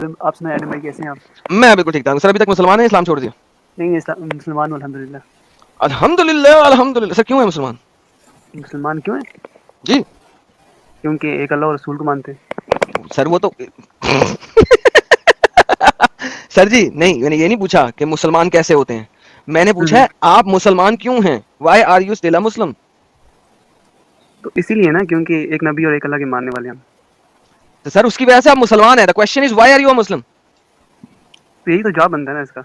آپ سنائیں ایڈم بھائی کیسے ہیں آپ؟ میں بالکل ٹھیک ٹھاک سر. ابھی تک مسلمان ہیں اسلام چھوڑ دیا؟ نہیں مسلمان ہوں الحمدللہ. الحمدللہ الحمدللہ. سر کیوں ہے مسلمان؟ مسلمان کیوں ہیں؟ جی کیونکہ ایک اللہ اور رسول کو مانتے ہیں. سر وہ تو سر جی نہیں، میں نے یہ نہیں پوچھا کہ مسلمان کیسے ہوتے ہیں. میں نے پوچھا ہے آپ مسلمان کیوں ہیں؟ Why are you still a Muslim? تو اسی لیے نا کیونکہ ایک نبی اور ایک اللہ کے ماننے والے ہم. تو سر اس کی وجہ سے آپ مسلمان ہیں. The question is why are you a Muslim? یہی تو جواب بنتا ہے نا اس کا.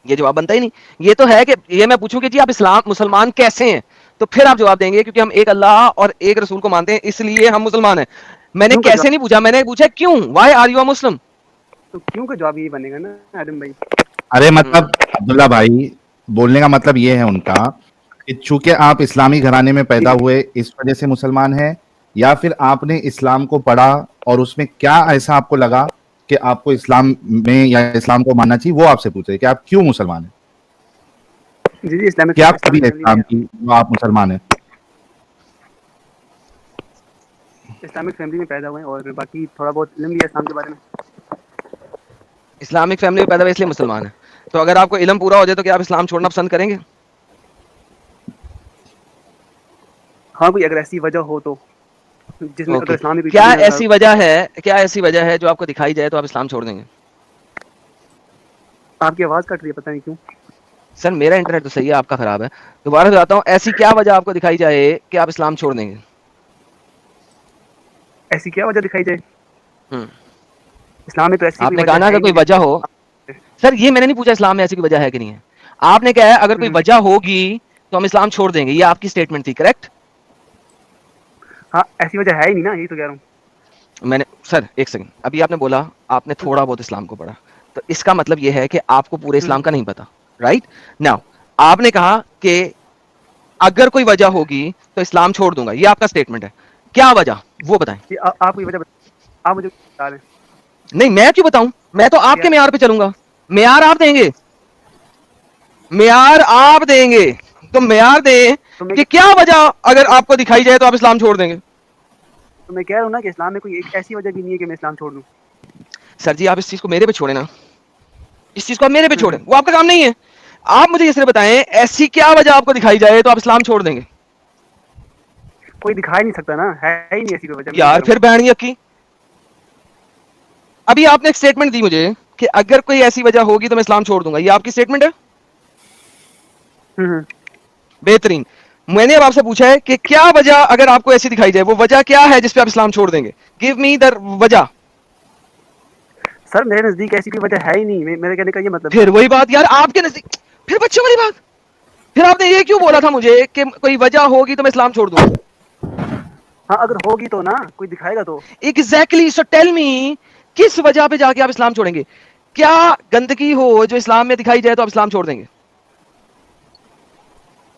یہ جواب بنتا ہی نہیں. یہ تو ہے کہ یہ میں پوچھوں کہ جی آپ اسلام مسلمان کیسے ہیں، تو پھر آپ جواب دیں گے کیونکہ ہم ایک اللہ اور ایک رسول کو مانتے ہیں اس لیے ہم مسلمان ہیں. میں نے کیوں کا کیسے جواب نہیں پوچھا، میں نے پوچھا کیوں. Y are you a Muslim? تو کیوں کا جواب یہی بنے گا نا ایڈم بھائی. ارے مطلب عبداللہ بھائی بولنے کا مطلب یہ ہے ان کا کہ چونکہ آپ اسلامی گھرانے میں پیدا ہوئے اس وجہ سے مسلمان ہیں، یا پھر آپ نے اسلام کو پڑھا اور اس میں کیا ایسا آپ کو لگا کہ آپ کو اسلام میں یا اسلام کو ماننا چاہیے، وہ آپ سے پوچھ رہے کہ آپ کیوں مسلمان ہیں. جی اسلامک کیا کبھی فیملی میں اسلام کی وہ آپ مسلمان ہیں؟ اسلامک فیملی میں پیدا ہوئے ہیں اور باقی تھوڑا بہت علم بھی ہے اسلام کے بارے میں. اسلامک فیملی میں پیدا ہوئے اس لیے مسلمان ہیں. تو اگر آپ کو علم پورا ہو جائے تو کیا آپ اسلام چھوڑنا پسند کریں گے؟ ہاں کوئی اگر ایسی وجہ ہو تو جس میں اگر اوکے. اسلام میں کوئی کیا کمی نظر ایسی وجہ ہے، کیا ایسی وجہ ہے جو آپ کو دکھائی جائے تو آپ اسلام چھوڑ دیں گے؟ آپ کی آواز کٹ رہی ہے پتہ نہیں کیوں. سر میرا انٹرنیٹ تو صحیح ہے، آپ کا خراب ہے. دوبارہ بتاتا ہوں، ایسی کیا وجہ آپ کو دکھائی جائے کہ آپ اسلام چھوڑ دیں گے؟ ایسی کیا وجہ دکھائی جائے؟ ہم. اسلام میں تو ایسی آپ کوئی نے وجہ کہا نا ہے اگر ہی کوئی نہیں. وجہ ہو. سر یہ میں نے نہیں پوچھا اسلام میں ایسی کوئی وجہ ہے کہ نہیں ہے. آپ نے کہا ہے اگر کوئی وجہ ہوگی تو ہم اسلام چھوڑ دیں گے. یہ آپ کی اسٹیٹمنٹ تھی، کریکٹ؟ ہاں ایسی وجہ ہے ہی نہیں نا، یہی تو کہہ رہا ہوں. میں نے سر ایک سیکنڈ، ابھی آپ نے بولا آپ نے تھوڑا بہت اسلام کو پڑھا، تو اس کا مطلب یہ ہے کہ آپ کو پورے اسلام کا نہیں پتا، رائٹ؟ ناؤ آپ نے کہا کہ اگر کوئی وجہ ہوگی تو اسلام چھوڑ دوں گا، یہ آپ کا اسٹیٹمنٹ ہے. کیا وجہ وہ بتائیں. آپ کوئی وجہ آپ مجھے بتا دیں. نہیں میں کیوں بتاؤں، میں تو آپ کے معیار پہ چلوں گا. معیار آپ دیں گے، معیار آپ دیں گے تو معیار دیں تو میں کہ کیا وجہ اگر آپ کو دکھائی جائے تو آپ اسلام چھوڑ دیں گے. کہہ رہا ہوں نا کہ اسلام میں کوئی ایک ایسی وجہ بھی نہیں ہے کہ میں اسلام چھوڑ دوں. سر جی آپ اس چیز کو میرے پہ چھوڑیں نا، اس چیز کو آپ میرے پہ چھوڑیں، وہ آپ کا کام نہیں ہے. آپ مجھے یہ صرف بتائیں ایسی کیا وجہ آپ کو دکھائی جائے تو آپ اسلام چھوڑ دیں گے. کوئی دکھا ہی نہیں سکتا نا، ہے ہی نہیں ایسی کوئی وجہ. میں تو کہہ یار رہا ہوں پھر بہن کی ابھی آپ نے ایک اسٹیٹمنٹ دی مجھے کہ اگر کوئی ایسی وجہ ہوگی تو میں اسلام چھوڑ دوں گا، یہ آپ کی اسٹیٹمنٹ ہے. بہترین. میں نے اب آپ سے پوچھا ہے کہ کیا وجہ اگر آپ کو ایسی دکھائی جائے، وہ وجہ کیا ہے جس پہ آپ اسلام چھوڑ دیں گے. گیو می دا وجہ. سر میرے نزدیک ایسی کوئی وجہ ہے ہی نہیں، میرے کہنے کا یہ مطلب تھا. پھر وہی بات یار، آپ کے نزدیک پھر بچوں والی بات. پھر آپ نے یہ کیوں بولا تھا مجھے کہ کوئی وجہ ہوگی تو میں اسلام چھوڑ دوں گا. ہاں اگر ہوگی تو نا، کوئی دکھائے گا تو. ایگزیکٹلی. سو ٹیل می کس وجہ پہ جا کے آپ اسلام چھوڑیں گے. کیا گندگی ہو جو اسلام میں دکھائی جائے تو آپ اسلام چھوڑ دیں گے.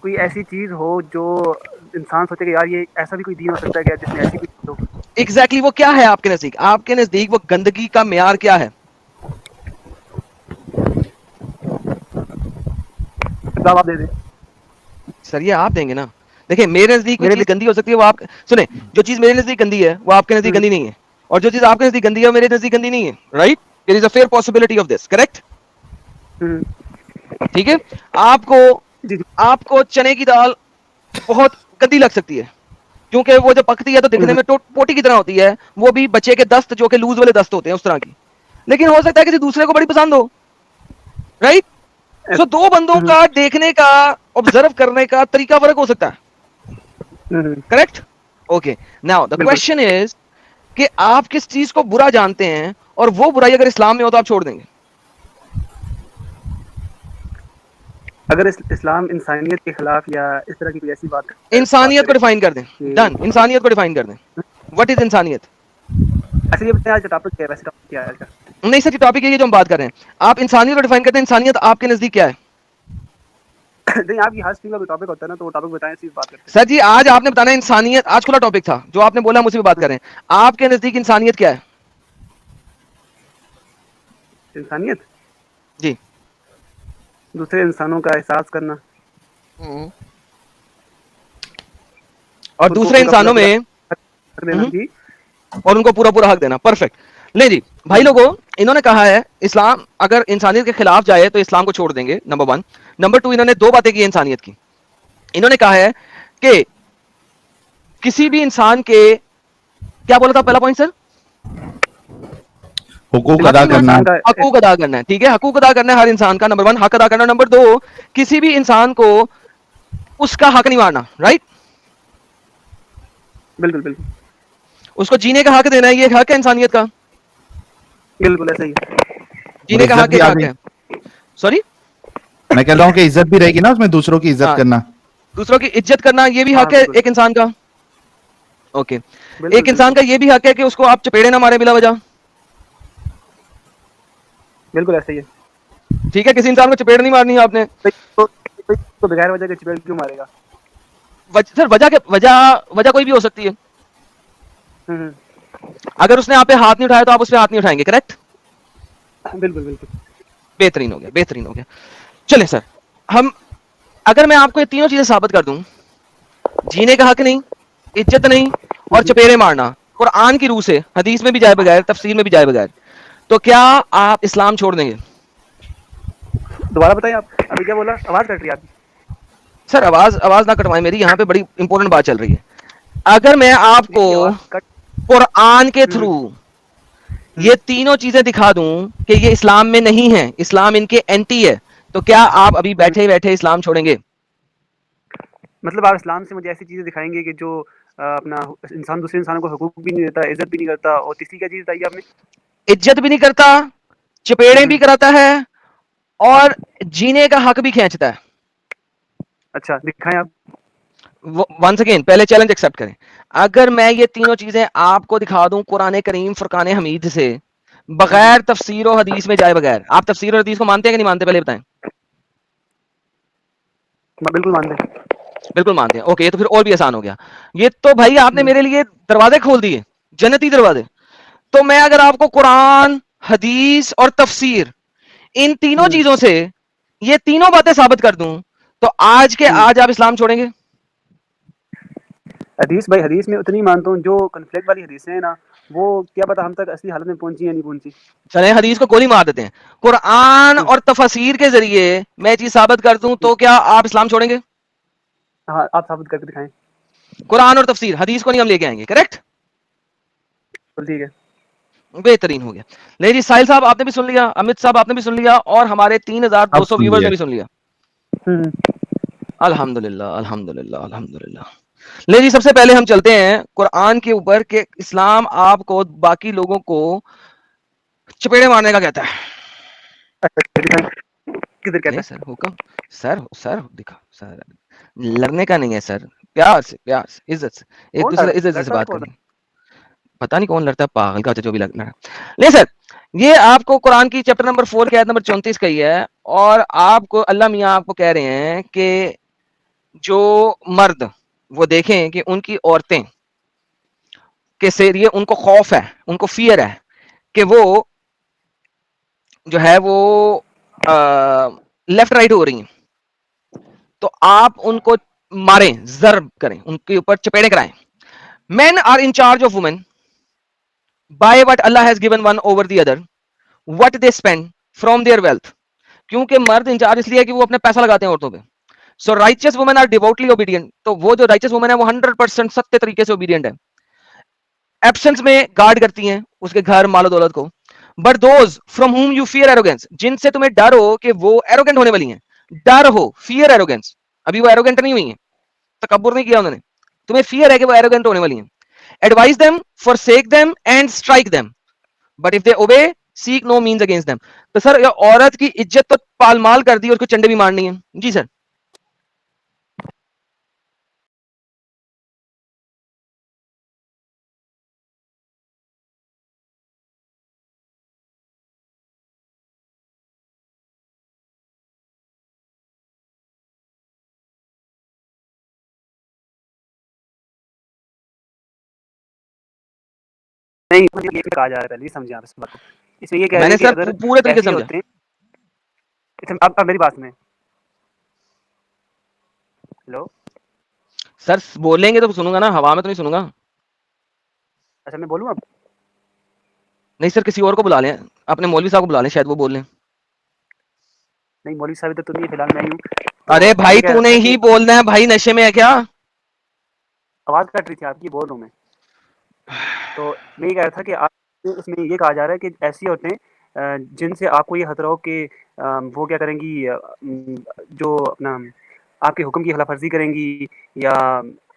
کوئی ایسی چیز ہو جو انسان سوچے کہ یار یہ ایسا بھی کوئی دین ہو سکتا ہے کیا جس میں ایسی کوئی چیز ہو. ایگزیکٹلی. وہ کیا ہے آپ کے نزدیک، آپ کے نزدیک وہ گندگی کا معیار کیا ہے. جواب دے دیں. سر یہ آپ دیں گے نا. دیکھیں میرے نزدیک کوئی چیز گندی ہو سکتی ہے، وہ آپ سنیں، جو چیز میرے نزدیک گندی ہے وہ آپ کے نزدیک گندی نہیں ہے، اور جو چیز آپ کے نزدیک گندی ہے وہ میرے نزدیک گندی نہیں ہے. Right? There is a fair possibility of this, correct? ٹھیک ہے. جی جی. آپ کو چنے کی دال بہت گندی لگ سکتی ہے کیونکہ وہ جو پکتی ہے تو دکھنے میں پوٹی کی طرح ہوتی ہے، وہ بھی بچے کے دست جو کہ لوز والے دست ہوتے ہیں اس طرح کی، لیکن ہو سکتا ہے کسی دوسرے کو بڑی پسند ہو. رائٹ؟ سو دو بندوں کا دیکھنے کا، آبزرو کرنے کا طریقہ فرق ہو سکتا ہے. کریکٹ؟ اوکے. ناؤ دا بالکل. کوسچن از کہ آپ کس چیز کو برا جانتے ہیں اور وہ برائی اگر اسلام میں ہو تو آپ چھوڑ دیں گے. اگر اسلام انسانیت کے خلاف یا اس طرح کی کوئی ایسی بات انسانیت کو کرے ڈیفائن کر دیں. کہ ڈن. انسانیت کو ڈیفائن کر دیں. وٹ از انسانیت؟ ایسے یہ بتائیں آج کا ٹاپک کیا ہے، ویسے ٹاپک کیا ہے آج کا؟ نہیں سر، یہ ٹاپک ہے جو ہم بات کر رہے ہیں. آپ انسانیت کو ڈیفائن کرتے ہیں. انسانیت آپ کے نزدیک کیا ہے؟ نہیں آپ کی ہر چیز کا کوئی ٹاپک ہوتا ہے نا، تو وہ ٹاپک بتائیں، صرف بات کرتے سر جی آج آپ نے بتانا انسانیت، آج کھلا ٹاپک تھا جو آپ نے بولا مجھ سے بھی بات کریں. آپ کے نزدیک انسانیت کیا ہے؟ ہیں. انسانیت جی دوسرے انسانوں کا احساس کرنا اور ان کو دوسرے ان کا پورا انسانوں پورا میں حق دینا. جی اور ان کو پورا پورا حق دینا. پرفیکٹ. لے جی بھائی لوگوں، انہوں نے کہا ہے اسلام اگر انسانیت کے خلاف جائے تو اسلام کو چھوڑ دیں گے، نمبر 1. نمبر 2، انہوں نے 2 باتیں کی انسانیت کی. انہوں نے کہا ہے کہ کسی بھی انسان کے، کیا بولا تھا پہلا پوائنٹ سر؟ حقوق حق ادا کرنا انسان کا حقوق ادا کرنا ہے. ٹھیک ہے، حقوق ادا کرنا ہے ہر انسان کا، نمبر 1 حق ادا کرنا. نمبر 2، کسی بھی انسان کو اس کا حق نہیں مارنا. رائٹ، بالکل بالکل اس کو جینے کا حق دینا ہے، یہ ایک حق ہے انسانیت کا. بالکل ایسا ہی ہے. اور جینے کا عزت حق بھی ایک آ حق گئی. ہے. سوری، میں کہہ رہا ہوں کہ عزت بھی رہے گی نا اس میں، دوسروں کی عزت ہاں، کرنا. دوسروں کی عزت کرنا یہ بھی ہاں حق ہے بالکل ایک انسان کا. اوکے، بالکل ایک انسان بالکل کا یہ بھی حق ہے کہ اس کو آپ چپیڑے نہ مارے بلا وجہ. بالکل ایسا ہی ہے. ٹھیک ہے، کسی انسان کو چپیڑ نہیں مارنی ہے آپ نے. تو بغیر وجہ کے چپیڑ کیوں مارے گا؟ سر وجہ کوئی بھی ہو سکتی ہے. ہوں، اگر اس نے آپ پہ ہاتھ نہیں اٹھایا تو آپ اس پہ ہاتھ نہیں اٹھائیں گے. کریکٹ؟ بالکل بالکل. بہترین ہو گیا، بہترین ہو گیا. چلے سر، ہم اگر میں آپ کو یہ تینوں چیزیں ثابت کر دوں، جینے کا حق نہیں، عزت نہیں، اور چپیڑے مارنا، قرآن کی روح سے، حدیث میں بھی جائے بغیر، تفسیر میں بھی جائے بغیر، تو کیا آپ اسلام چھوڑ دیں گے؟ دوبارہ بتائیں آپ، ابھی کیا بولا؟ آواز کٹ رہی ہے آپ کی. سر آواز نہ کٹوائیں میری، یہاں پہ بڑی امپورٹنٹ بات چل رہی ہے. اگر میں آپ کو جی آواز کٹ. قرآن کے ہوں تھرو ہوں. یہ تینوں چیزیں دکھا دوں کہ یہ اسلام میں نہیں ہے، اسلام ان کے اینٹی ہے، تو کیا آپ ابھی ہوں. بیٹھے بیٹھے اسلام چھوڑیں گے؟ مطلب آپ اسلام سے مجھے ایسی چیزیں دکھائیں گے کہ جو اپنا انسان دوسرے انسانوں کو حقوق بھی نہیں دیتا، عزت بھی نہیں کرتا، اور تیسری کیا چیز بتائی آپ نے؟ عزت بھی نہیں کرتا، چپیڑے ہوں. بھی کراتا ہے، اور جینے کا حق بھی کھینچتا ہے. اچھا دکھائیں آپ. ونس اگین پہلے چیلنج ایکسپٹ کریں. اگر میں یہ تینوں چیزیں آپ کو دکھا دوں قرآن کریم فرقان حمید سے، بغیر تفسیر و حدیث میں جائے بغیر، آپ تفسیر و حدیث کو مانتے ہیں کہ نہیں مانتے؟ پہلے بتائیں. بالکل مانتے ہیں. بالکل مانتے ہیں. اوکے، تو پھر اور بھی آسان ہو گیا. یہ تو بھائی آپ نے ہوں. میرے لیے دروازے کھول دیے، جنتی دروازے. تو میں اگر آپ کو قرآن، حدیث اور تفسیر، ان تینوں ہوں. چیزوں سے یہ تینوں باتیں ثابت کر دوں، تو آج کے ہوں. آج آپ اسلام چھوڑیں گے؟ حدیث بھائی، حدیث میں اتنی مانتا ہوں، جو کنفلکٹ والی حدیثیں ہیں نا، وہ کیا پتا ہم تک اصلی حالت میں پہنچی یا نہیں پہنچی. چلیں حدیث کو گولی مار دیتے ہیں، قرآن اور تفسیر کے ذریعے میں چیز ثابت کر دوں تو کیا آپ اسلام چھوڑیں گے؟ ہاں آپ ثابت کر کے دکھائیں. قرآن اور تفسیر، حدیث کو نہیں ہم لے کے آئیں گے. کریکٹ؟ تو ٹھیک ہے. بہترین ہو گیا. نہیں جی، ساحل صاحب آپ نے بھی سن لیا، امت صاحب آپ نے بھی سن لیا، اور ہمارے اب 3200 سن ویورز لیا. نے بھی سن لیا. ہوں. الحمدللہ الحمدللہ الحمدللہ. لے جی، سب سے پہلے ہم چلتے ہیں قرآن کے اوپر کہ اسلام آپ کو باقی لوگوں کو چپیڑے مارنے کا کہتا ہے. اچھا دکھائیں، کدھر کہتا نہیں سر، حکم. سر دکھا سر، لڑنے کا نہیں ہے سر، پیار سے، پیار سے، عزت سے، ہے؟ ایک کون دوسرے عزت سے لڑتا بات کون کرنی. پتہ نہیں کون لڑتا ہے، پاگل کا جو بھی لڑنا ہے. نہیں سر، یہ آپ کو قرآن کی چیپٹر نمبر 4 کی آیت نمبر 34 کہی ہے، اور آپ کو اللہ میاں آپ کو کہہ رہے ہیں کہ جو مرد وہ دیکھیں کہ ان کی عورتیں کے ذریعے ان کو خوف ہے، ان کو فیئر ہے کہ وہ جو ہے وہ لیفٹ رائٹ ہو رہی ہیں، تو آپ ان کو ماریں، ضرب کریں، ان کے اوپر چپیڑے کرائیں. Men are in charge of women by what Allah has given one over the other what they spend from their wealth. کیونکہ مرد انچارج اس لیے کہ وہ اپنا پیسہ لگاتے ہیں عورتوں پہ. سو رائچس وومن آر ڈیوٹلی اوبیڈینٹ. تو وہ جو رائچس وومن ہے وہ 100% ستیہ طریقے سے اوبیڈینٹ ہے، ایبسنس میں گارڈ کرتی ہیں اس کے گھر، مال و دولت کو. But those from home you fear arrogance, جن سے تمہیں ڈر ہو کہ وہ ایروگینٹ ہونے والی ہیں، ڈر ہو، فیئر ایروگینس. ابھی وہ ایروگینٹ نہیں ہوئی ہیں، تکبر نہیں کیا انہوں نے، تمہیں فیئر ہے کہ وہ ایروگینٹ ہونے والی ہیں. Advise them, forsake them and strike them, but if they obey seek no means against them. تو سر یہ عورت کی عزت تو پال مال کر دی اور اس کو چنڈے بھی مارنی ہے. جی سر. نہیں یہ کہا جا رہا ہے، پہلے یہ سمجھیں آپ اس بات کو. اس میں یہ کہہ میں رہے نے ہیں کہ سر اگر پورے طریقے سے ایسی سمجھا. عورتیں، اب میری بات سنیں. ہلو. سر بولیں گے تو سنوں گا نا، ہوا میں تو نہیں سنوں گا. اچھا میں بولوں اب. نہیں سر کسی اور کو بلا لیں, اپنے مولوی صاحب کو بلا لیں, شاید وہ بول لیں. نہیں مولوی صاحب تو نہیں ہے فی الحال, میں ہی ہوں. تو ارے بھائی میں کہہ تو رہا نے تھا کہ ہی بولنا ہے بھائی, نشے میں ہے کیا؟ آواز کٹ رہی تھی آپ کی, بول رہا ہوں میں. تو میں یہ کہہ رہا تھا کہ اس میں یہ کہا جا رہا ہے کہ ایسی عورتیں جن سے آپ کو یہ خطرہ ہو کہ وہ کیا کریں گی, جو اپنا آپ کے حکم کی خلاف ورزی کریں گی, یا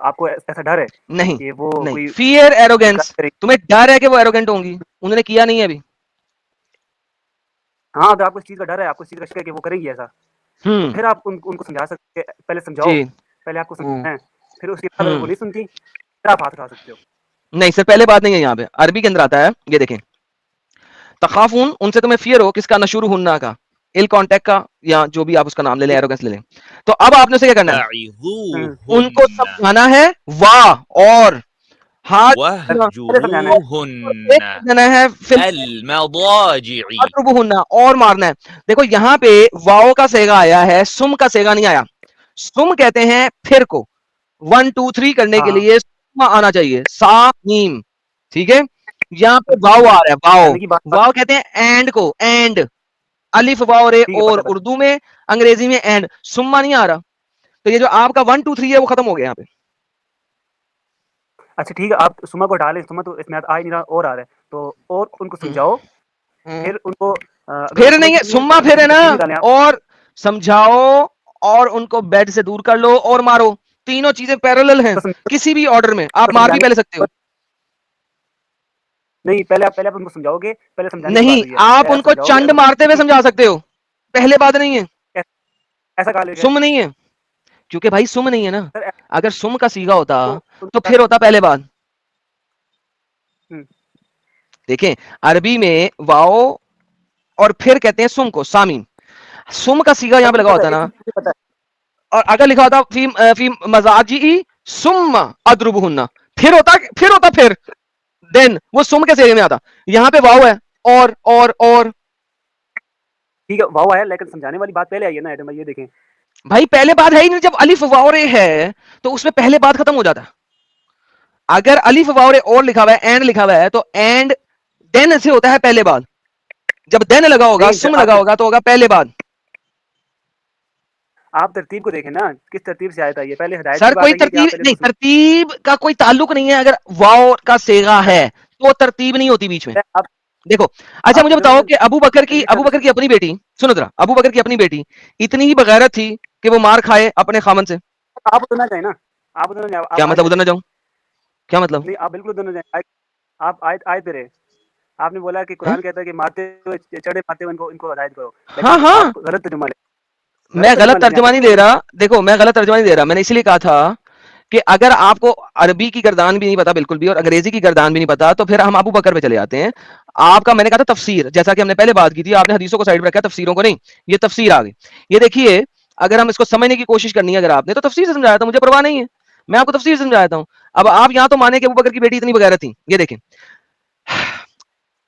آپ کو ایسا ڈر ہے نہیں کہ وہ نہیں, کوئی فیئر بدکاری ایروگینس, کریں گی. تمہیں ڈر ہے کہ وہ ایروگینٹ ہوں گی, انہوں نے کیا نہیں ہے ابھی. ہاں اگر آپ کو اس چیز کا ڈر ہے, آپ کو اس چیز کا شک ہے کہ وہ کریں گی ایسا, تو پھر آپ ان کو سمجھا سکتے ہیں. پہلے سمجھاؤ, جی پہلے آپ کو ہوں سمجھانا ہے, پھر اس کے بعد اگر وہ نہیں سنتی پھر آپ ہاتھ اٹھا سکتے ہو. نہیں سر پہلے بات نہیں ہے یہاں پہ, عربی کے اندر آتا ہے, یہ دیکھیں, تخافون, ان سے تمہیں فیئر ہو, کس کا؟ نشور ہننا کا, ال کانٹیکٹ کا, یا جو بھی آپ اس کا نام لے لیں, ایروگنس لے لیں. تو اب آپ نے اسے کیا کرنا ہے, ان کو فعظوهن سمجھانا ہے واہ اور ہاتھ, پہلے سمجھانا ہے. واهجروهن دینا ہے فل المضاجع ہونا اور مارنا ہے. دیکھو یہاں پہ واؤ کا سیگا آیا ہے, سم کا سیگا نہیں آیا. سم کہتے ہیں پھر کو, 1 2 3 کرنے کے ہاں لیے سم آنا چاہیے, سا نیم, ٹھیک ہے. یہاں پہ واؤ آ رہا ہے, واؤ, کرنے کی بات واؤ کہتے ہیں اینڈ کو, اینڈ, الف واؤ رے, ٹھیک ہے, اور پتہ. اردو میں, انگریزی میں اینڈ, سما نہیں آ رہا. تو یہ جو آپ کا 1 2 3 ہے وہ ختم ہو گیا یہاں پہ. اچھا ٹھیک ہے, آپ سما کو ڈالیں, سما تو اس میں آ ہی نہیں رہا, اور آ رہا ہے, تو اور ان کو سمجھاؤ. پھر ان کو اگر وہ پھر نہیں ہے, سمجھ نہیں سما اگر پھر کسی ہے نا, تفصیل نکالیں آپ. اور سمجھاؤ اور ان کو بیڈ سے دور کر لو اور مارو, تینوں چیزیں پیرالل ہیں تو کسی بھی آرڈر میں, آپ مار بھی سمجھانے پہلے سکتے ہو. نہیں, پہلے آپ ان کو سمجھاؤ گے, پہلے سمجھانے کی بات نہیں, ہوئی ہے. آپ پہلے ان کو سمجھاؤ گے, چنڈ اگر مارتے ہوئے سمجھا سکتے ہو, پہلے بات نہیں ہے. ایسا کہا لے گئے سم نہیں ہے, کیونکہ بھائی سم نہیں ہے نا. سر, اگر سم کا سیگا ہوتا ان تو کو پھر ہوتا پہلے بات. ہم، دیکھیں عربی میں واؤ اور پھر کہتے ہیں سم کو, سامین. سم کا سیگا سر یہاں پہ مجھے لگا پتا ہوتا ہے, ہے ایک نا, چیز مجھے پتا ہے. اور اگر لکھا ہوتا فی مزاجی سم ادربہن, پھر دین وہ سم کے سیگے میں آتا. یہاں پہ واؤ ہے, اور ٹھیک ہے, واؤ آیا, لیکن سمجھانے والی بات پہلے آئی ہے نا ایڈم بھائی, یہ دیکھیں. بھائی پہلے بات ہے ہی نہیں. جب الف واؤ رے ہے تو اس میں پہلے بات ختم ہو جاتا ہے. اگر الف واؤ رے اور لکھا ہوا ہے, اینڈ لکھا ہوا ہے, تو اینڈ دین سے ہوتا ہے پہلے بات. جب دین لگا ہوگا, نہیں سم سر, لگا ہوگا, تو ہوگا پہلے بات. آپ ترتیب کو دیکھیں نا, کس ترتیب سے آیا تھا یہ. پہلے ہدایت کی سر بات کوئی آئی ہے کہ ترتیب آپ پہلے ان نہیں, کو ترتیب کا کوئی تعلق نہیں ہے. اگر واؤ کا سیگا ہے تو ترتیب نہیں ہوتی بیچ میں. آپ دیکھو اچھا مجھے بتاؤ کہ ابو بکر آپ کی اپنی بیٹی, سنو ذرا, ابو بکر کی اپنی بیٹی اتنی ہی بغیرت تھی کہ وہ مار کھائے اپنے خامن سے. ادھر نہ جائیں نا, آپ ادھر نہ جائیں, کیا آپ آئے مطلب پہ ادھر رہے. نہ جاؤں, کیا مطلب؟ نہیں, آپ بالکل ادھر نہ جائیں, آپ آئے پہ رہے. آپ نے بولا کہ ہیں؟ قرآن کہتا ہے کہ مارتے ہوئے چڑھے مارتے ہوئے ان کو ہدایت کرو, ہاں لیکن ہاں, آپ غلط ترجمہ لے, میں غلط لے رہے ہیں ترجمہ آپ. نہیں دے رہا. دیکھو میں غلط ترجمہ نہیں دے رہا, میں نے اس لیے کہا تھا کہ اگر آپ کو عربی کی گردان بھی نہیں پتا بالکل بھی, اور انگریزی کی گردان بھی نہیں پتا, تو پھر ہم ابو بکر پہ چلے جاتے ہیں. آپ کا میں نے کہا تھا تفسیر, جیسا کہ ہم نے پہلے بات کی تھی, آپ نے حدیثوں کو سائڈ پہ رکھا, تفسیروں کو نہیں. یہ تفسیر آ گئی. یہ دیکھیے, اگر ہم اس کو سمجھنے کی کوشش کرنی ہے اگر آپ نے, تو تفسیر سے سمجھایا تھا, مجھے پرواہ نہیں ہے, میں آپ کو تفسیر سے سمجھاتا ہوں. اب آپ یہاں تو مانے کہ ابو بکر کی بیٹی اتنی بغیرت تھی. یہ دیکھیں,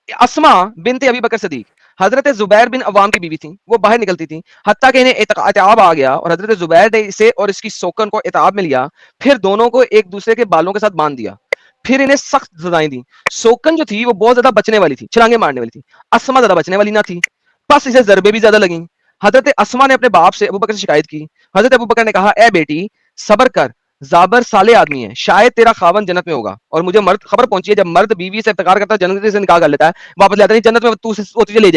اسما بنت ابی بکر صدیق حضرت زبیر بن عوام کی بیوی تھی. وہ باہر نکلتی تھی حتیٰ کہ انہیں اتعاب آ گیا, اور حضرت زبیر نے اسے اور اس کی سوکن کو اتعاب میں لیا. پھر دونوں کو ایک دوسرے کے بالوں کے ساتھ باندھ دیا, پھر انہیں سخت سزائیں دی. سوکن جو تھی وہ بہت زیادہ بچنے والی تھی, چھلانگے مارنے والی تھی. اسما زیادہ بچنے والی نہ تھی, بس اسے ضربے بھی زیادہ لگیں. حضرت اسما نے اپنے باپ سے ابوبکر سے شکایت کی. حضرت ابوبکر نے کہا, اے بیٹی صبر کر, زابر صالح آدمی ہے, شاید تیرا خاون جنت میں ہوگا. اور مجھے مرد خبر پہنچی ہے, جب مرد بیوی سے افتخار کرتا ہے, جنت سے نکاح کر لیتا ہے, واپس لاتا نہیں, جنت میں وہ تجھے لے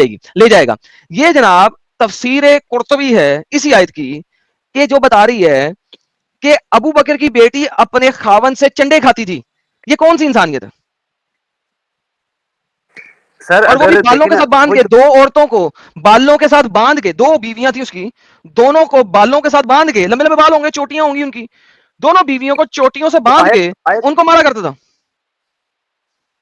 جائے گا. یہ جناب تفسیر قرطبی ہے اسی آیت کی, کہ جو بتا رہی ہے کہ ابو بکر کی بیٹی اپنے خاون سے چنڈے کھاتی تھی. یہ کون سی انسانیت ہے؟ سر اور وہ بھی اگر بالوں دیکھیں کے نا, ساتھ باندھ وہی کے, تو دو عورتوں کو بالوں کے ساتھ باندھ کے, دو بیویاں تھیں اس کی, دونوں کو بالوں کے ساتھ باندھ کے, لمبے لمبے بال ہوں گے, چوٹیاں ہوں گی ان کی, دونوں بیویوں کو چوٹیوں سے باندھ کے ان کو مارا کرتا تھا.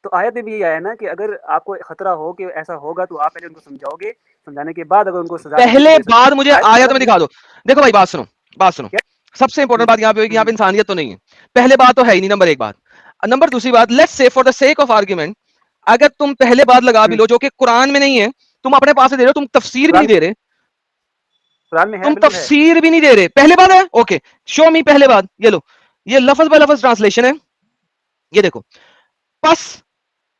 تو آیت میں بھی یہی آیا نا کہ اگر آپ کو خطرہ ہو کہ ایسا ہوگا تو آپ پہلے ان کو سمجھاؤ گے, سمجھانے کے بعد اگر ان کو سزا دینی ہے تو پہلے دے سکتے بات ہیں. مجھے آیت آیت غلط میں نہیں دکھا دو. دیکھو بھائی بات سنو, کیا. سب سے امپورٹنٹ بات یہاں پہ ہوگی, یہاں پہ انسانیت تو نہیں ہے. پہلے بات تو ہے ہی نہیں, نمبر ایک بات. نمبر دوسری بات, let's say for the sake of argument, اگر تم پہلے بات لگا بھی لو جو کہ قرآن میں نہیں ہے, تم اپنے پاس سے دے رہے ہو, تم تفسیر بھی نہیں دے رہے, قرآن میں ہے, تم بالکل ہے. تفسیر بھی نہیں دے رہے, پہلے بات ہے. اوکے, شو می پہلے بات, یہ لو, یہ لفظ بہ لفظ ٹرانسلیشن ہے, یہ دیکھو. پس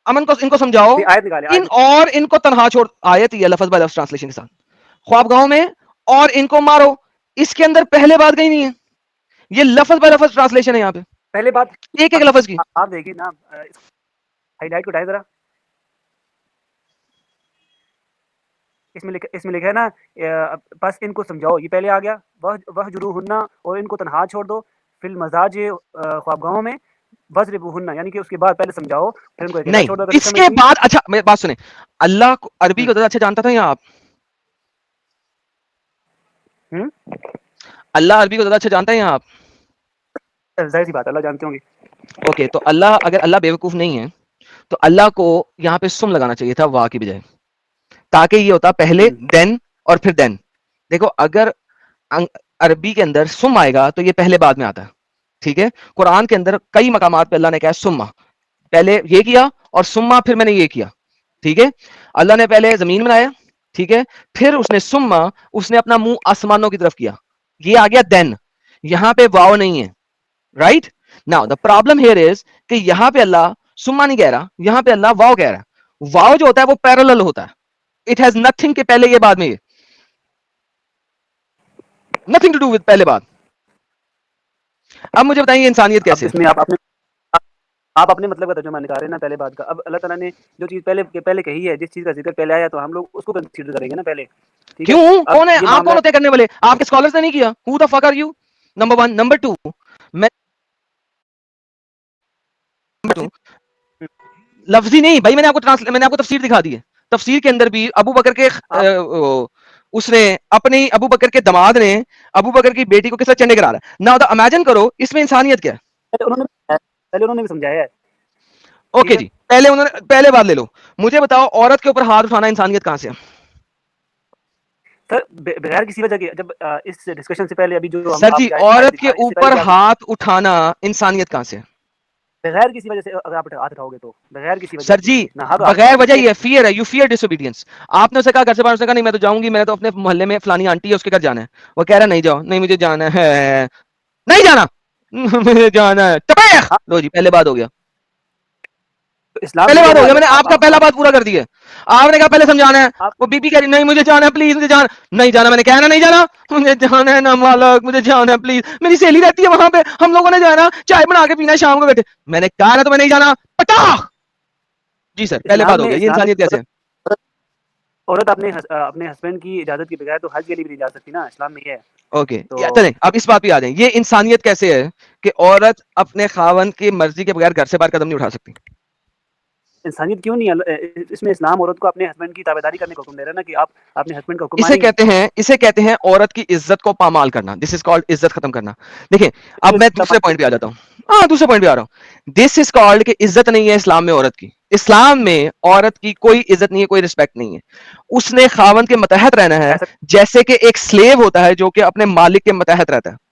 امن کو ان کو سمجھاؤ آیت نکالے ان اور ان کو تنہا چھوڑ. آیت ہی ہے لفظ بائی لفظ ٹرانسلیشن کے ساتھ, خوابگاہوں میں اور ان کو مارو. اس کے اندر پہلے بات کہیں نہیں ہے, یہ لفظ بائی لفظ ٹرانسلیشن ہے یہاں پہ پہلے بات ایک ایک لفظ کی. آپ دیکھیے نا, ہائی لائٹ کو اٹھائے ذرا. اس میں لکھا ہے نا بس ان کو سمجھاؤ, یہ پہلے آ گیا وہجروہن, اور ان کو تنہا چھوڑ دو فی المضاجع خوابگاہوں میں, وضربوہن یعنی کہ اس کے بعد پہلے سمجھاؤ پھر ان کو اکیلا نہیں چھوڑ دو اگر اس نہیں کے سمجھتی. بعد, اچھا میری بات سنیں, اللہ کو عربی کو زیادہ اچھا جانتا تھا یا آپ؟ ہوں اللہ عربی کو زیادہ اچھا جانتا ہے یا آپ؟ ظاہر سی بات ہے اللہ جانتے ہوں گے. اوکے, تو اللہ اگر اللہ بیوقوف نہیں ہے تو اللہ کو یہاں پہ سم لگانا چاہیے تھا وا کی بجائے, تاکہ یہ ہوتا پہلے دین اور پھر دین. دیکھو اگر عربی کے اندر سم آئے گا تو یہ پہلے بعد میں آتا ہے, ٹھیک ہے. قرآن کے اندر کئی مقامات پہ اللہ نے کہا سما, پہلے یہ کیا اور سما پھر میں نے یہ کیا, ٹھیک ہے. اللہ نے پہلے زمین بنایا, ٹھیک ہے, پھر اس نے سما, اس نے اپنا منہ آسمانوں کی طرف کیا, یہ آ گیا دین. یہاں پہ واو نہیں ہے, right now the problem here is کہ یہاں پہ اللہ سما نہیں کہہ رہا, یہاں پہ اللہ واو کہہ رہا ہے. واو جو ہوتا ہے وہ پیرالل ہوتا ہے, اٹ ہیز نتھنگ کہ پہلے یہ بعد میں یہ, نتھنگ ٹو ڈو وتھ پہلے بعد. اب مجھے بتائیے انسانیت اب کیسے اس ہے؟ میں آپ اپنے مطلب کا ترجمہ نکال رہے ہیں نا پہلے بات کا. اب اللہ تعالیٰ نے جو چیز پہلے کہی ہے, جس چیز کا ذکر پہلے آیا تو ہم لوگ اس کو کنسیڈر کریں گے نا پہلے, ٹھیک ہے. کیوں اب کون ہے یہ آپ؟ معاملہ کون ہوتے ہیں کرنے والے؟ آپ کے اسکالرز نے نہیں کیا. ہو دا فک آر یو؟ نمبر 1. نمبر 2, میں لفظی نہیں بھائی, میں نے آپ کو تفسیر دکھا دی ہے. تفسیر کے اندر بھی ابو بکر کے آپ اس نے اپنی ابو بکر کے دماد نے ابو بکر کی بیٹی کو کس طرح چنڈے کرا رہا ہے. ناؤ امیجن کرو اس میں انسانیت کیا ہے. پہلے انہوں نے بھی سمجھایا ہے, ٹھیک اوکے ہے. جی, پہلے بات لے لو. مجھے بتاؤ عورت کے اوپر ہاتھ اٹھانا انسانیت کہاں سے ہے؟ سر بغیر کسی وجہ کے, جب اس ڈسکشن سے پہلے ابھی جو سر آپ جی کی آیت عورت کے دکھا اس سے پہلے اوپر بھی آپ ہاتھ اٹھانا انسانیت کہاں سے ہے؟ بغیر کسی وجہ سے اگر آپ ہاتھ اٹھاؤ گے تو بغیر کسی وجہ سر کے جی نہ حق ہاتھ بغیر اٹھاؤ گے وجہ ایک یہ فیئر ہے, یو فیئر ڈس اوبیڈینس. آپ نے اسے کہا گھر سے باہر, سے کہا نہیں میں تو جاؤں گی, میں نے تو اپنے محلے میں فلانی آنٹی ہے اس کے گھر جانا ہے. وہ کہہ رہا نہیں جاؤ, نہیں مجھے جانا ہے, نہیں جانا مجھے جانا ہے, ٹپیخ. ہاں لو جی پہلے بات ہو گیا, تو اسلام پہلے نہیں کہہ بات ہو رہا گیا, میں اگر نے آپ کا پہلا بات پورا کر دیا. آپ نے کہا پہلے سمجھانا ہے, آپ وہ بی بی کہہ رہی نہیں مجھے جانا ہے پلیز, مجھے جانا نہیں جانا, میں نے کہنا نہیں جانا, مجھے جانا ہے نا مالک, مجھے جانا ہے پلیز, میری سہیلی رہتی ہے وہاں پہ, ہم لوگوں نے جانا چائے بنا کے پینا ہے شام کو بیٹھے, میں نے کہا نا تو میں نہیں جانا, پٹاخ. جی سر پہلے بات ہو گیا, یہ انسانیت کیسے ہے؟ عورت اپنے ہسبینڈ کی اجازت کے بغیر تو حج کے لیے بھی نہیں جا سکتی نا, اسلام میں یہ ہے. اوکے تو چلیں اب اس بات پہ آ جائیں, یہ انسانیت کیسے ہے کہ عورت اپنے خاوند کی مرضی کے بغیر گھر سے باہر قدم نہیں اٹھا سکتی؟ انسانیت کیوں نہیں ہے اس میں؟ اسلام عورت کو اپنے ہسبینڈ کی تابعداری کرنے کا حکم دے رہا ہے نا, کہ آپ اپنے ہسبینڈ کا حکم مانیں گی. اسے کہتے ہیں عورت کی عزت کو پامال کرنا. دس از کالڈ عزت ختم کرنا. دیکھیں اس اب میں میں دوسرے پوائنٹ پہ آ جاتا ہوں. ہاں دوسرے پوائنٹ پہ آ رہا ہوں. دس از کالڈ کہ عزت نہیں ہے اسلام میں عورت کی. اسلام میں عورت کی کوئی عزت نہیں ہے, کوئی رسپیکٹ نہیں ہے. اس نے خاوند کے متحد رہنا ہے, ایسا جیسے کہ ایک سلیو ہوتا ہے جو کہ اپنے مالک کے متحد رہتا ہے.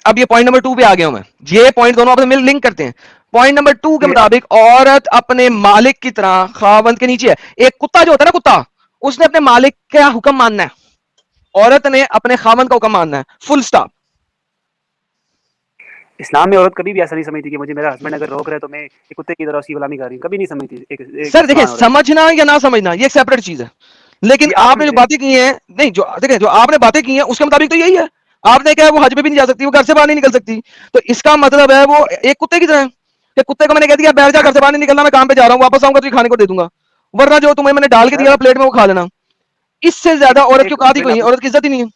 اب یہ پوائنٹ نمبر 2 پہ آ گیا ہوں میں. یہ پوائنٹ دونوں آپس میں لنک کرتے ہیں. پوائنٹ نمبر 2 کے مطابق عورت اپنے مالک کی طرح خاوند کے نیچے ہے. ایک کتا جو ہوتا ہے نا, کتا, اس نے اپنے مالک کا حکم ماننا ہے, عورت نے اپنے خاوند کا حکم ماننا ہے, فل سٹاپ. اسلام میں عورت کبھی بھی ایسا نہیں سمجھتی کہ مجھے میرا ہسبینڈ اگر روک رہا ہے تو میں ایک کتے کی طرح اس کی غلامی کر رہی ہوں, کبھی نہیں سمجھتی ایک سر دیکھیں مسلمان عورت. سمجھنا یا نہ سمجھنا یہ ایک سیپریٹ چیز ہے, لیکن یہ آپ نے جو سمجھتے ہیں باتیں کی ہیں, نہیں جو دیکھیں جو آپ نے باتیں کی ہیں اس کے مطابق تو یہی ہے. آپ نے کہا وہ حج پہ بھی نہیں جا سکتی, وہ گھر سے باہر نہیں نکل سکتی, تو اس کا مطلب ہے وہ ایک کتے کی طرح ہے. کہ کتے کو میں نے کہہ دیا بیٹھ جا, گھر سے باہر نہیں نکلنا, میں کام پہ جا رہا ہوں, واپس آؤں گا تو کھانے کو دے دوں گا, ورنہ جو تمہیں میں نے ڈال کے دیا پلیٹ میں وہ کھا لینا. اس سے زیادہ عورت کی اوقات ہی کوئی نہیں, عورت کی عزت ہی نہیں ہے.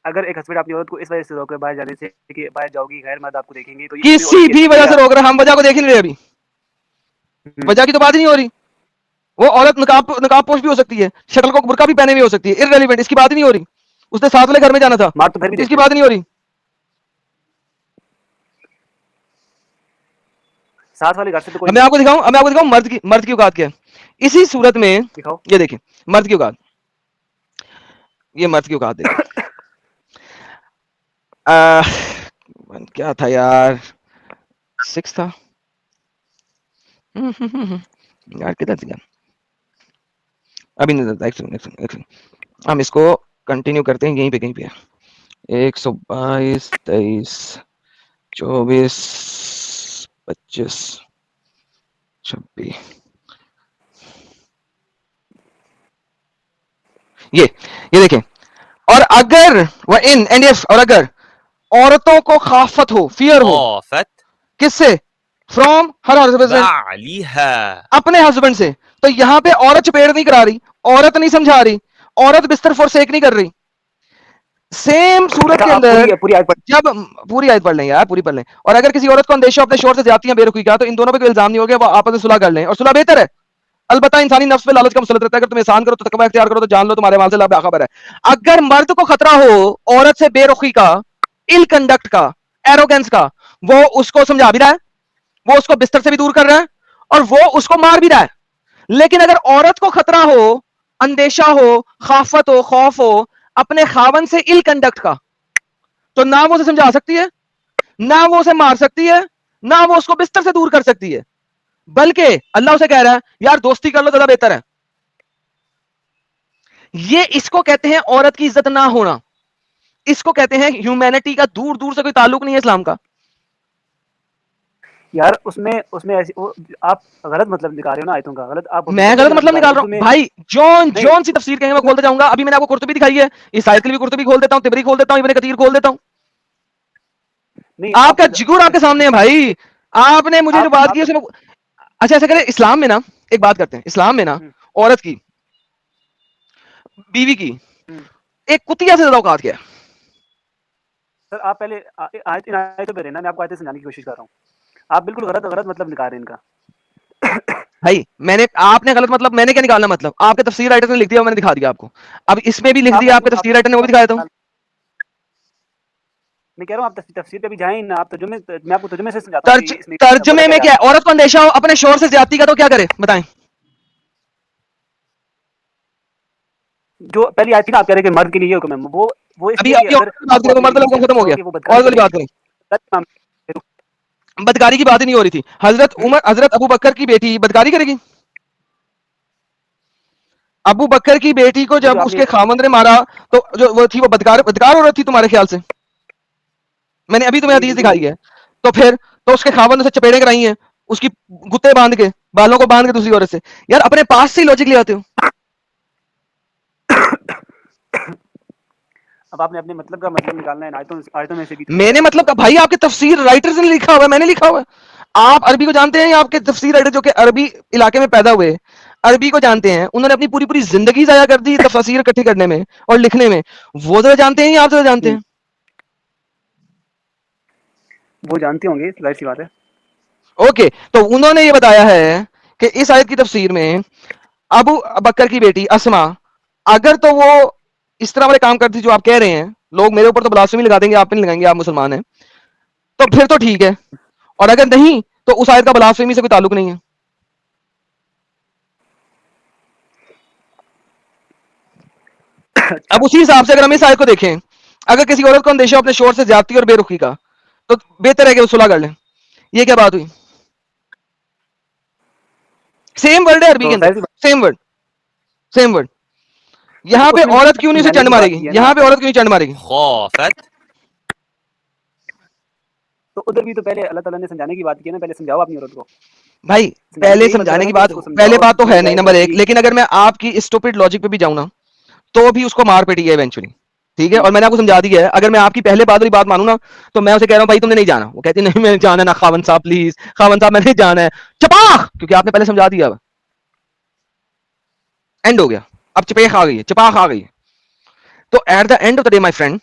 اگر ایک ہسبینڈ اپنی عورت کو اس وجہ سے روک رہا ہے باہر جانے سے کہ باہر جاؤ گی غیر مرد آپ کو دیکھیں گے, تو اس میں عورت کسی کی بھی عزت وجہ نہیں سے روک رہا ہے, ہم وجہ کو دیکھ ہی نہیں رہے ابھی, وجہ کی تو بات ہی نہیں ہو رہی. وہ عورت نقاب پوش بھی ہو سکتی ہے, شٹل کو برقع بھی پہنے بھی ہو سکتی ہے, irrelevant, اس کی بات ہی نہیں ہو رہی. اس نے ساتھ والے گھر میں جانا تھا, مار تو پھر بھی اس کی دیکھتے ہیں, بات نہیں ہو رہی. ساتھ والے گھر سے تو کوئی میں آپ کو دکھاؤں مرد کی اوقات کیا ہے. اسی صورت میں دکھاؤ. یہ دیکھیں مرد کی اوقات, یہ مرد کی اوقات دیکھیں. کیا تھا یار, 6 تھا یار, کدھر تھا ابھی نہیں. ہم اس کو کنٹینیو کرتے ہیں یہیں پہ کہیں پہ. 122 23 24 25 26 یہ دیکھیں. اور اگر وہ ان اینڈ اف اور اگر عورتوں کو خافت ہو فیئر ہو خافت کس سے فرام ہر ہسبینڈ بعلیها اپنے ہسبینڈ سے. تو یہاں پہ عورت چپیڑ نہیں کرا رہی, عورت نہیں سمجھا رہی, عورت بستر فورسیک نہیں کر رہی. سیم صورت کے آپ اندر پوری آیت پڑھ جب پوری آیت پڑھ لیں یار, پوری پڑھ لیں. اور اگر کسی عورت کو اندیشہ اپنے شوہر سے زیادتیاں بے رخی کا تو ان دونوں پہ کوئی الزام نہیں ہوگا, وہ آپس میں صلح کر لیں, اور صلح بہتر ہے. البتہ انسانی نفس پہ لالچ کا مسلط رہتا ہے, اگر تم احسان کرو تو تقوی اختیار کرو تو جان لو تمہارے مال سے اللہ باخبر ہے. اگر مرد کو خطرہ ہو عورت سے بے رخی کا, ال کنڈکٹ کا, ایروگنس کا, وہ اس کو سمجھا بھی رہا ہے, وہ اس کو بستر سے بھی دور کر رہا ہے, اور وہ اس کو مار بھی رہا ہے. لیکن اگر عورت کو خطرہ ہو, اندیشہ ہو, خافت ہو, خوف ہو اپنے خاون سے ال کنڈکٹ کا, تو نہ وہ اسے سمجھا سکتی ہے, نہ وہ اسے مار سکتی ہے, نہ وہ اس کو بستر سے دور کر سکتی ہے, بلکہ اللہ اسے کہہ رہا ہے یار دوستی کر لو زیادہ بہتر ہے. یہ اس کو کہتے ہیں عورت کی عزت نہ ہونا, اس کو کہتے ہیں ہیومینٹی کا دور دور سے کوئی تعلق نہیں ہے اسلام کا. یار اس میں ایسی آپ غلط مطلب نکال رہے ہو نا آیتوں کا, غلط آپ میں غلط مطلب نکال رہا ہوں بھائی, جون سی تفسیر کہیں میں نہیں کھولتا جاؤں گا. ابھی میں نے آپ کو قرطبی دکھائی ہے, اس آیت کے لیے بھی قرطبی کھول دیتا ہوں, تبری کھول دیتا ہوں, ابن کثیر کھول دیتا ہوں. نہیں آپ کا جگر آپ کے سامنے ہے بھائی. آپ نے مجھے جو بات کی اس میں اچھا ایسا کریں, اسلام میں نا ایک بات کرتے ہیں, اسلام میں نا عورت کی بیوی کی ایک کتیا سے زیادہ اوقات کیا ہے؟ سر آپ پہلے آیتوں پہ رہنا, میں آپ کو آیتیں سمجھانے کی کوشش کر رہا ہوں. آپ بالکل غلط مطلب نکال رہے ہیں ان کا. بھائی آپ نے غلط مطلب, میں نے کیا نکالنا مطلب, آپ کے تفسیر رائٹر نے لکھ دیا, میں نے دکھا دیا آپ کو. اب اس میں بھی لکھ دیا آپ کے تفسیر رائٹر نے, وہ بھی دکھایا تھا. میں کہہ رہا ہوں آپ تفسیر پہ بھی جائیں نا, آپ ترجمے, میں آپ کو ترجمے سے سمجھاتا ہوں کہ اس میں ترجمے میں کیا ہے, عورت کو اندیشہ ہو اپنے شوہر سے زیادتی کا تو کیا کرے بتائیں. جو پہلی آیت تھی نا, آپ کہہ رہے کہ مرد کے لیے یہ حکم ہے, وہ اس ابھی لیے کہ اگر بات کریں, مرد لوگوں ختم ہو گیا, اور والی بات کریں, بدکاری کی بات ہی نہیں ہو رہی تھی. حضرت ابو بکر کی بیٹی بدکاری کرے گی؟ ابو بکر کی بیٹی کو جب اس کے خاوند نے مارا تو جو وہ تھی وہ بدکار ہو رہی تھی تمہارے خیال سے؟ میں نے ابھی تمہیں حدیث دکھائی ہے. تو پھر تو اس کے خاوند سے چپیڑیں کرائی ہیں, اس کی گتے باندھ کے, بالوں کو باندھ کے دوسری عورت سے. یار اپنے پاس سے ہی لاجک لے آتے ہو. اب آپ نے اپنے مطلب کا مطلب نکالنا ہے آیتوں میں سے بھی. میں نے مطلب بھائی آپ کے تفسیر رائٹر نے لکھا ہوا ہے, میں نے لکھا ہوا ہے. آپ عربی کو جانتے ہیں, آپ کے تفسیر رائٹر جو کہ عربی علاقے میں پیدا ہوئے عربی کو جانتے ہیں, انہوں نے اپنی پوری زندگی ضائع کر دی تفسیر اکٹھی کرنے میں اور لکھنے میں. وہ ذرا جانتے ہیں یا آپ ذرا جانتے ہیں؟ وہ جانتے ہوں گے, ظاہر سی بات ہے. اوکے, تو انہوں نے یہ بتایا ہے کہ اس آیت کی تفسیر میں ابو بکر کی بیٹی اسما اگر تو وہ اس طرح والے کام کرتی جو آپ کہہ رہے ہیں, لوگ میرے اوپر تو بلاسفیمی لگا دیں گے, آپ پہ نہیں لگائیں گے, آپ مسلمان ہیں, تو پھر تو ٹھیک ہے. اور اگر نہیں تو اس آیت کا بلاسفیمی سے کوئی تعلق نہیں ہے. اب اسی حساب سے اگر ہم اس آیت کو دیکھیں, اگر کسی عورت کو اندیشہ اپنے شوہر سے زیادتی اور بے رخی کا, تو بہتر ہے کہ وہ صلح کر لیں. یہ کیا بات ہوئی؟ سیم ورڈ ہے عربی کے تو اندر, سیم ورڈ. یہاں پہ اس میں عورت کیوں نہیں اسے سمجھانے چنڈ کی مارے بات گی, کی ہے نا یہاں پہ پہلے, عورت کیوں نہیں چنڈ مارے گی؟ خافت تو ادھر بھی تو پہلے اللہ تعالیٰ نے سمجھانے کی بات کی ہے نا, پہلے سمجھاؤ اپنی عورت کو. بھائی سمجھانے کا پہلے یہی مطلب ہے سمجھانے نا کی کہ بات, اس کو پہلے سمجھاؤ, بات تو ہے سمجھ نہیں جائے نمبر تو ایک, ٹھیک. لیکن اگر میں آپ کی اسٹوپڈ لاجک پہ بھی جاؤں نا تو بھی اس کو مار پیٹی ہے ایونچولی, ٹھیک ہے. اور میں نے آپ کو سمجھا دیا ہے, اگر میں آپ کی پہلے بات والی بات مانوں نا تو میں اسے کہہ رہا ہوں بھائی تم نے نہیں جانا, وہ کہتی نہیں میں نے جانا نا خاون صاحب پلیز, خاون صاحب میں نے جانا ہے, چپاخ, کیونکہ آپ نے پہلے سمجھا دیا, اینڈ ہو گیا. اب چپیخ آ گئی ہے, چپاخ آ گئی ہے. تو at the end of the day my friend,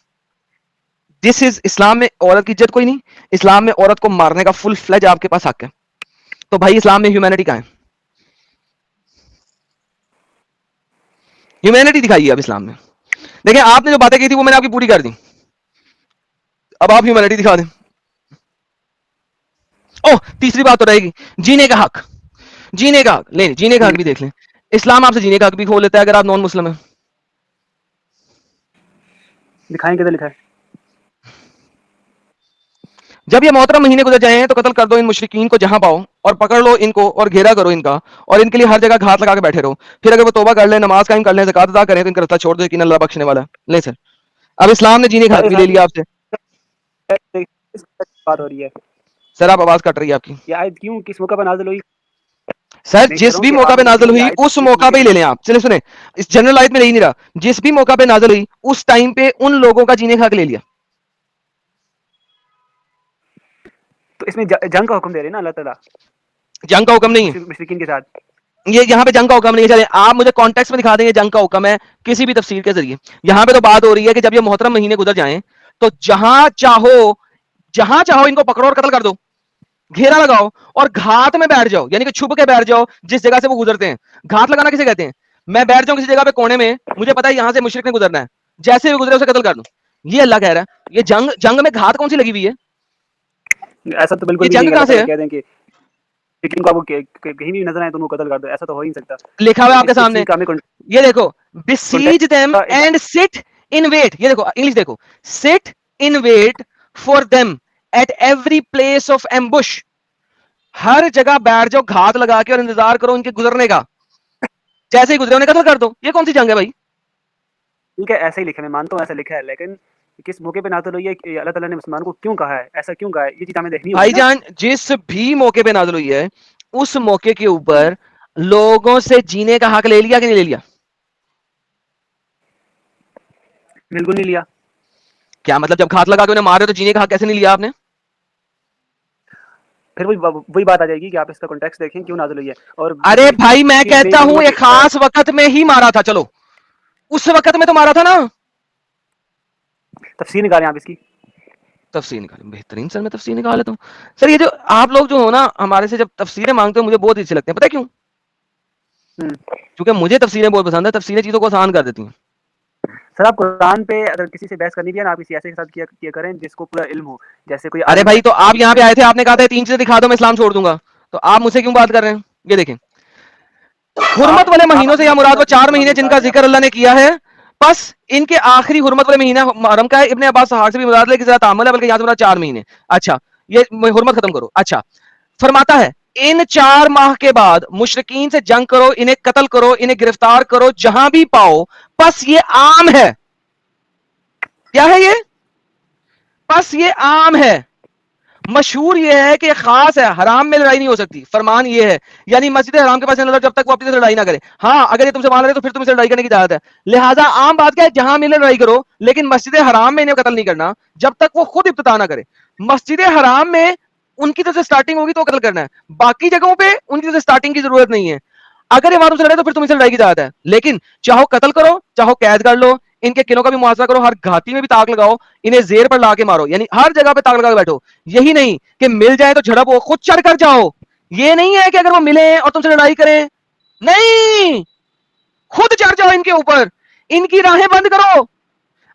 this is Islam میں عورت کی عزت کوئی نہیں, اسلام میں عورت کو مارنے کا فل فلیج آپ کے پاس حق ہے. تو بھائی اسلام میں ہیومینٹی کہاں ہے؟ ہیومینٹی دکھائیے اب اسلام میں. دیکھیں آپ نے جو باتیں کی تھی وہ میں نے آپ کی پوری کر دی, اب آپ ہیومینٹی دکھا دیں. او تیسری بات تو رہے گی, جینے کا حق. جینے کا حق لیں, جینے کا حق بھی دیکھ لیں. اسلام آپ سے جینے کا حق بھی کھول لیتا ہے اگر آپ نان مسلم ہیں. دکھائیں کدھر لکھا ہے؟ جب یہ محترم مہینے گزر جائیں تو قتل کر دو ان مشرکین کو جہاں پاؤ, اور پکڑ لو ان کو اور گھیرا کرو ان کا, اور ان کے لیے ہر جگہ گھات لگا کے بیٹھے رہو. پھر اگر وہ توبہ کر لیں, نماز قائم کر لیں, زکات ادا کریں تو ان کا رستہ چھوڑ دو, یقینا اللہ بخشنے والا ہے. لیں سر, اب اسلام نے جینے کا حق بھی لے لیا آپ سے. بات ہو رہی ہے سر آپ آواز کٹ رہی ہے آپ کی. یہ آیت کیوں کس موقع پر نازل ہوئی؟ سر میں کہہ جس رہا ہوں بھی کہ موقع آپ پہ نے نازل کیوں یہ ہوئی آیت اس کس موقع پہ ہی لے لیں آپ. چلیں سنیں, اس جنرل آیت میں لے ہی نہیں رہا, جس بھی موقع پہ نازل ہوئی اس ٹائم پہ ان لوگوں کا جینے کا حق لے لیا. تو اس میں جنگ کا حکم دے رہے ہیں نا اللہ تعالیٰ جنگ کا حکم نہیں ہے مشرکین کے ساتھ. یہ, یہاں پہ جنگ کا حکم نہیں ہے. چلیں آپ مجھے کانٹیکس میں دکھا دیں گے جنگ کا حکم ہے کسی بھی تفسیر کے ذریعے. یہاں پہ تو بات ہو رہی ہے کہ جب یہ محترم مہینے گزر جائیں تو جہاں چاہو ان کو پکڑو اور قتل کر دو, گھیرا لگاؤ اور گھات میں بیٹھ جاؤ, یعنی کہ چھپ کے بیٹھ جاؤ جس جگہ سے وہ گزرتے ہیں. گھات لگانا کسے کہتے ہیں؟ میں بیٹھ جاؤں کسی جگہ پہ کونے میں, مجھے پتا ہے یہاں سے مشرک نے گزرنا ہے, جیسے بھی گزرے اسے قتل کر دوں. یہ اللہ کہہ رہا ہے. یہ جنگ میں گھات کون سی لگی ہوئی ہے؟ ایسا تو بالکل یہ بھی نہیں جنگ کہ کہاں اللہ سے ہے؟ تعالیٰ کہہ دیں کہ لیکن کو آپ کو کہیں بھی نظر آئے تو ان کو قتل کر دو, ایسا تو ہو ہی نہیں سکتا. لکھا ہوا ہے آپ کے اس سامنے, چیز کا ہمیں یہ دیکھو, besiege them contact and sit in wait. یہ دیکھو انگلش دیکھو, sit in wait for them at every place of ambush. ہر جگہ بیٹھ جاؤ گھات لگا کے اور انتظار کرو ان کے گزرنے کا, جیسے ہی گزرے انہیں قتل کر دو. یہ کون سی جنگ ہے بھائی؟ ٹھیک ہے ایسا ہی لکھا, میں مانتا ہوں ایسا لکھا ہے, لیکن کس موقع پہ نازل ہوئی ہے کہ اللہ تعالیٰ نے مسلمان کو کیوں کہا ہے, ایسا کیوں کہا ہے, یہ چیز ہمیں دیکھنی ہوگی بھائی نا. جان جس بھی موقع پہ نازل ہوئی ہے اس موقع کے اوپر لوگوں سے جینے کا حق لے لیا کہ نہیں لے لیا؟ بالکل نہیں لیا. کیا مطلب جب گھات لگا کے انہیں مارے تو جینے کا حق کیسے نہیں لیا آپ نے؟ پھر وہی بات آ جائے گی کہ آپ اس کا کانٹیکسٹ دیکھیں کیوں نازل ہوئی ہے. اور ارے بھائی میں چیز کہتا کہوں ہوں گا ایک کہ خاص وقت میں ہی مارا تھا, چلو اس وقت میں تو مارا تھا نا. تفسیر نکالیں آپ اس کی. تفسیر نکالیں, بہترین سر, میں تفسیر نکال لیتا ہوں. سر یہ جو آپ لوگ جو ہو نا ہمارے سے جب تفسیریں مانگتے ہو مجھے بہت اچھے لگتے ہیں, پتہ کیوں؟ کیونکہ مجھے تفسیریں بہت پسند ہے, تفسیریں چیزوں کو آسان کر دیتی ہیں. سر آپ قرآن پہ اگر کسی سے بحث کرنی بھی ہے نا, آپ کسی ایسے کے ساتھ کیا کریں جس کو پورا علم ہو, جیسے کوئی ارے عالم بھائی ہے. تو آپ یہاں پہ آئے تھے, آپ نے کہا تھا 3 چیزیں دکھا دو میں اسلام چھوڑ دوں گا, تو آپ مجھ سے کیوں بات کر رہے ہیں؟ یہ دیکھیں, حرمت والے آپ مہینوں سے اپنی یا مرضی مراد وہ پر 4 مسلمان مہینے کو جن بتا کا رہے ہیں ذکر اللہ نے کیا ہے, بس ان کے آخری حرمت والے مہینہ محرم کا ہے. ابن عباس صحابہ سے بھی مراد لے کے ذرا تعامل ہے, بلکہ یہاں سے مراد 4 مہینے. اچھا یہ حرمت ختم کرو. اچھا فرماتا ہے ان 4 ماہ کے بعد مشرکین سے جنگ کرو, انہیں قتل کرو, انہیں گرفتار کرو جہاں بھی پاؤ. بس یہ عام ہے. کیا ہے یہ؟ بس یہ عام ہے. مشہور یہ ہے کہ خاص ہے, حرام میں لڑائی نہیں ہو سکتی. فرمان یہ ہے, یعنی مسجد حرام کے پاس نہ جب تک وہ اپنی سے لڑائی نہ کرے. ہاں اگر یہ تم سے مان رہے تو پھر تم سے لڑائی کرنے کی اجازت ہے. لہٰذا عام بات کیا ہے, جہاں ملے لڑائی کرو, لیکن مسجد حرام میں انہیں قتل نہیں کرنا جب تک وہ خود ابتدا نہ کرے. مسجد حرام میں ان کی طرف سے سٹارٹنگ ہوگی تو قتل کرنا ہے, باقی جگہوں پہ ان کی طرف سے سٹارٹنگ کی ضرورت نہیں ہے. اگر یہ وہاں سے لڑے تو پھر تم سے لڑائی کی اجازت ہے, لیکن چاہو قتل کرو چاہو قید کر لو, ان کے قلعوں کا بھی محاصرہ کرو, ہر گھاٹی میں بھی تاک لگاؤ, انہیں زیر پر لا کے مارو, یعنی ہر جگہ پہ تاک لگا کے بیٹھو. یہی نہیں کہ مل جائے تو جھڑپ ہو, خود چڑھ کر جاؤ. یہ نہیں ہے کہ اگر وہ ملیں اور تم سے لڑائی کریں, نہیں, خود چڑھ جاؤ ان کے اوپر, ان کی راہیں بند کرو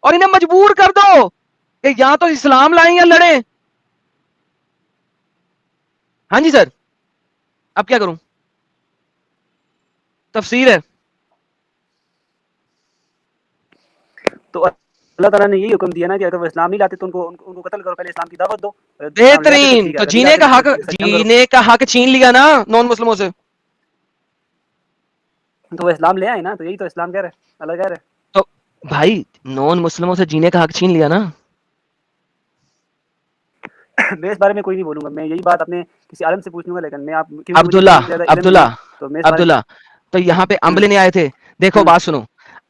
اور انہیں مجبور کر دو کہ یا تو اسلام لائیں یا لڑیں. ہاں جی سر, اب کیا کروں؟ تفسیر ہے. تو اللہ تعالیٰ نے یہی حکم دیا نا کہ اگر وہ اسلام نہیں لاتے تو ان کو قتل کرو, پہلے اسلام کی دعوت دو. اسلام لے آتے تو بہترین. ٹھیک ہے, تو اگر نہیں لاتے تو پھر جنگ کرو. جینے کا حق چھین لیا نا نان مسلموں سے. تو وہ اسلام لے آئے نا, تو یہی تو اسلام کہہ رہے ہیں, اللہ کہہ رہے ہیں. تو بھائی نان مسلموں سے جینے کا حق چھین لیا نا. میں اس بارے میں کوئی نہیں بولوں گا, میں یہی بات اپنے کسی عالم سے پوچھ لوں گا, لیکن میں آپ کیونکہ مجھے عبداللہ اتنا زیادہ علم نہیں ہے تو میں اس بارے عبداللہ تو یہاں پہ میں عمل لینے آئے تھے. دیکھو بات سنو,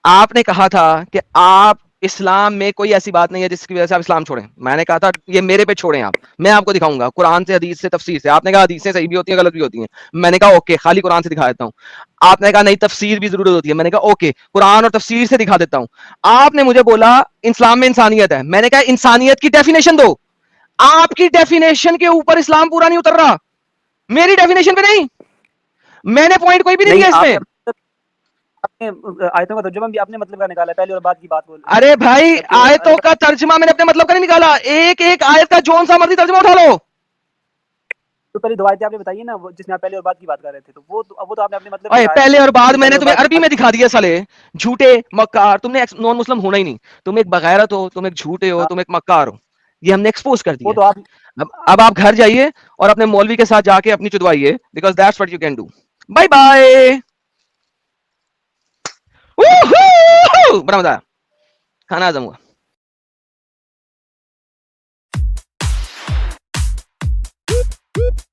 آپ نے کہا تھا کہ آپ اسلام میں کوئی ایسی بات نہیں ہے جس کی وجہ سے آپ اسلام چھوڑیں. میں نے کہا تھا یہ میرے پہ چھوڑیں آپ, میں آپ کو دکھاؤں گا قرآن سے, حدیث سے, تفسیر سے. آپ نے کہا حدیثیں صحیح بھی ہوتی ہیں غلط بھی ہوتی ہیں. میں نے کہا اوکے خالی قرآن سے دکھا دیتا ہوں. آپ نے کہا نہیں تفسیر بھی ضرورت ہوتی ہے. میں نے کہا اوکے قرآن اور تفسیر سے دکھا دیتا ہوں. آپ نے مجھے بولا اسلام میں انسانیت ہے. میں نے کہا انسانیت کی ڈیفینیشن دو. آپ کی ڈیفینیشن کے اوپر اسلام پورا نہیں اتر رہا, میری ڈیفینیشن پہ نہیں. میں نے پوائنٹ کوئی بھی نہیں دیا اس آپ میں. نے آیتوں کا ترجمہ بھی اپنے مطلب کا نکالا, پہلے اور بعد کی بات بول ارے بھائی کر کے, اور آیتوں کا ترجمہ میں نے اپنے مطلب کا نہیں نکالا, ایک ایک آیت کا جون سا مرضی ترجمہ اٹھا لو. تو پہلے 2 آیتیں آپ نے بتائی نا جس میں آپ پہلے اور بعد کی بات کر رہے تھے, تو وہ تو آپ نے اپنے مطلب اے نکالا پہلے اور بعد کہ میں پہلے نے اور تمہیں بعد عربی میں دکھا دیا سالے, جھوٹے مکار. تم نے نان مسلم ہونا ہی نہیں, تم ایک بغیرت ہو, تم ایک جھوٹے ہو, تم ایک مکار ہو. یہ ہم نے ایکسپوز کر وہ دیا. تو آپ اب آپ گھر جائیے اور اپنے مولوی کے ساتھ جا کے اپنی چدوائیے, because that's what you can do. Bye bye. بڑا مزہ آیا, کھانا ہضم ہوا. ہے.